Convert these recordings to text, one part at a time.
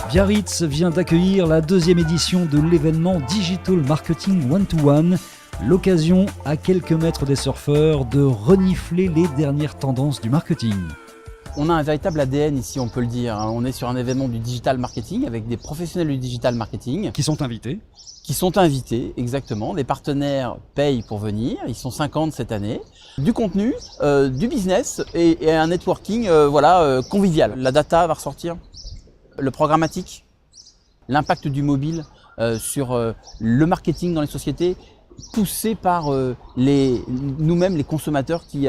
Biarritz vient d'accueillir la deuxième édition de l'événement Digital Marketing One-to-One, l'occasion à quelques mètres des surfeurs de renifler les dernières tendances du marketing. On a un véritable ADN ici, on peut le dire. On est sur un événement du digital marketing avec des professionnels du digital marketing. Qui sont invités. Qui sont invités, exactement. Les partenaires payent pour venir, ils sont 50 cette année. Du contenu, du business et un networking convivial. La data va ressortir, le programmatique, l'impact du mobile sur le marketing dans les sociétés, poussé par nous-mêmes les consommateurs qui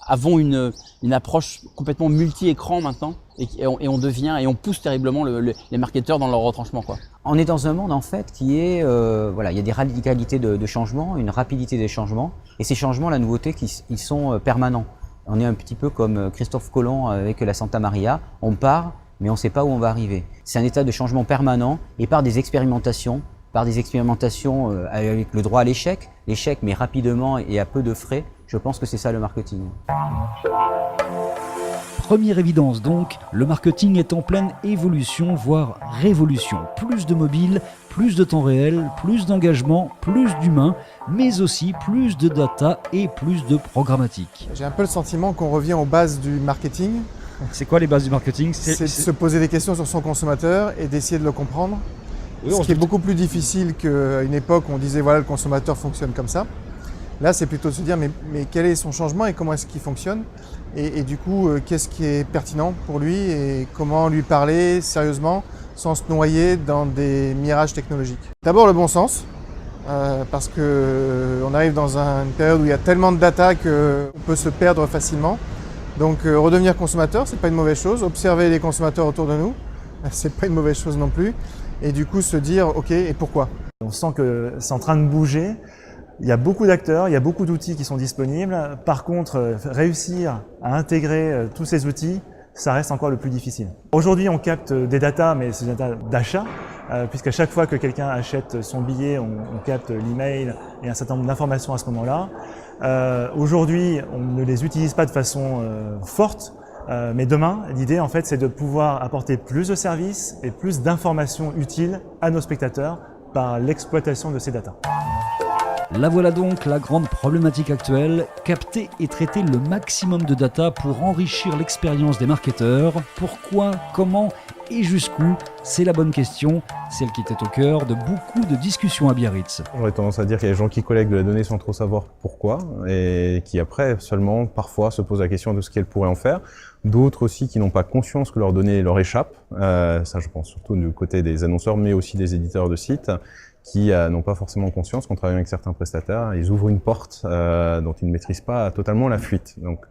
avons une approche complètement multi-écran maintenant et on pousse terriblement les marketeurs dans leur retranchement, quoi. On est dans un monde en fait qui est, il y a des radicalités de changement, une rapidité des changements et ces changements, la nouveauté, ils sont permanents. On est un petit peu comme Christophe Colomb avec la Santa Maria, on part mais on ne sait pas où on va arriver. C'est un état de changement permanent et par des expérimentations avec le droit à l'échec mais rapidement et à peu de frais, je pense que c'est ça le marketing. Première évidence donc, le marketing est en pleine évolution, voire révolution. Plus de mobile, plus de temps réel, plus d'engagement, plus d'humain, mais aussi plus de data et plus de programmatique. J'ai un peu le sentiment qu'on revient aux bases du marketing. C'est quoi les bases du marketing? C'est de se poser des questions sur son consommateur et d'essayer de le comprendre. Ce qui est beaucoup plus difficile qu'à une époque où on disait voilà, le consommateur fonctionne comme ça. Là, c'est plutôt de se dire mais quel est son changement et comment est-ce qu'il fonctionne et du coup, qu'est-ce qui est pertinent pour lui et comment lui parler sérieusement sans se noyer dans des mirages technologiques. D'abord le bon sens, parce qu'on arrive dans une période où il y a tellement de data qu'on peut se perdre facilement. Donc redevenir consommateur, c'est pas une mauvaise chose. Observer les consommateurs autour de nous, c'est pas une mauvaise chose non plus. Et du coup se dire ok, et pourquoi? On sent que c'est en train de bouger. Il y a beaucoup d'acteurs, il y a beaucoup d'outils qui sont disponibles. Par contre, réussir à intégrer tous ces outils, ça reste encore le plus difficile. Aujourd'hui, on capte des datas, mais c'est des datas d'achat, puisqu'à chaque fois que quelqu'un achète son billet, on capte l'email et un certain nombre d'informations à ce moment-là. Aujourd'hui, on ne les utilise pas de façon forte, mais demain, l'idée en fait, c'est de pouvoir apporter plus de services et plus d'informations utiles à nos spectateurs par l'exploitation de ces datas. La voilà donc la grande problématique actuelle, capter et traiter le maximum de data pour enrichir l'expérience des marketeurs. Pourquoi, comment et jusqu'où? C'est la bonne question, celle qui était au cœur de beaucoup de discussions à Biarritz. J'aurais tendance à dire qu'il y a des gens qui collectent de la donnée sans trop savoir pourquoi et qui après seulement parfois se posent la question de ce qu'elles pourraient en faire. D'autres aussi qui n'ont pas conscience que leurs données leur échappent, ça je pense surtout du côté des annonceurs mais aussi des éditeurs de sites qui n'ont pas forcément conscience qu'en travaillant avec certains prestataires, ils ouvrent une porte dont ils ne maîtrisent pas totalement la fuite. Donc,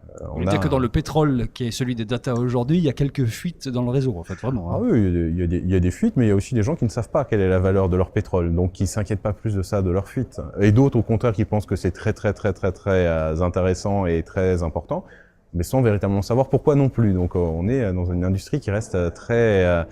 que dans le pétrole, qui est celui des data aujourd'hui, il y a quelques fuites dans le réseau, en fait, vraiment. Ah oui, il y a des fuites, mais il y a aussi des gens qui ne savent pas quelle est la valeur de leur pétrole, donc qui ne s'inquiètent pas plus de ça, de leur fuite. Et d'autres, au contraire, qui pensent que c'est très intéressant et très important, mais sans véritablement savoir pourquoi non plus. Donc on est dans une industrie qui reste très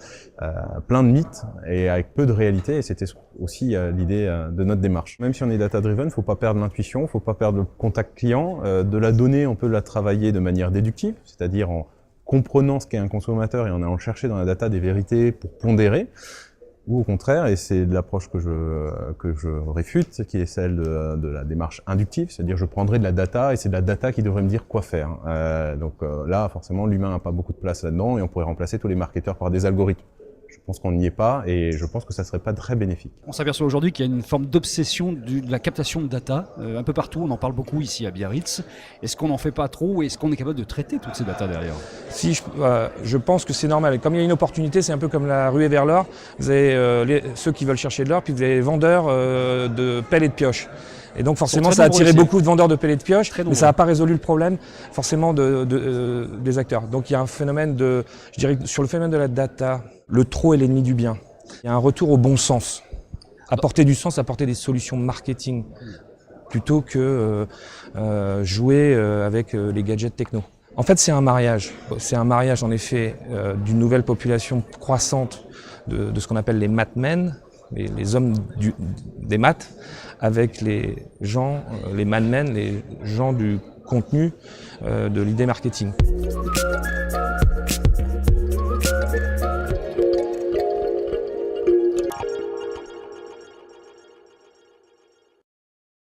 plein de mythes et avec peu de réalité, et c'était aussi l'idée de notre démarche. Même si on est data-driven, il ne faut pas perdre l'intuition, il ne faut pas perdre le contact client. De la donnée, on peut la travailler de manière déductive, c'est-à-dire en comprenant ce qu'est un consommateur et en allant chercher dans la data des vérités pour pondérer. Ou au contraire, et c'est l'approche que je réfute, qui est celle de la démarche inductive, c'est-à-dire je prendrai de la data et c'est de la data qui devrait me dire quoi faire. Là, forcément, l'humain n'a pas beaucoup de place là-dedans et on pourrait remplacer tous les marketeurs par des algorithmes. Je pense qu'on n'y est pas et je pense que ça serait pas très bénéfique. On s'aperçoit aujourd'hui qu'il y a une forme d'obsession de la captation de data un peu partout. On en parle beaucoup ici à Biarritz. Est-ce qu'on n'en fait pas trop? Est-ce qu'on est capable de traiter toutes ces datas derrière? Si, je pense que c'est normal. Comme il y a une opportunité, c'est un peu comme la ruée vers l'or. Vous avez ceux qui veulent chercher de l'or, puis vous avez les vendeurs de pelles et de pioches. Et donc forcément, ça a attiré beaucoup de vendeurs de pelles et de pioches, mais ça n'a pas résolu le problème forcément des acteurs. Donc il y a un phénomène je dirais sur le phénomène de la data, le trop est l'ennemi du bien. Il y a un retour au bon sens. Apporter du sens, apporter des solutions marketing, plutôt que jouer avec les gadgets techno. En fait, c'est un mariage. C'est un mariage en effet d'une nouvelle population croissante de ce qu'on appelle les matmen, les hommes des maths, avec les gens, les madmen, les gens du contenu, de l'idée marketing.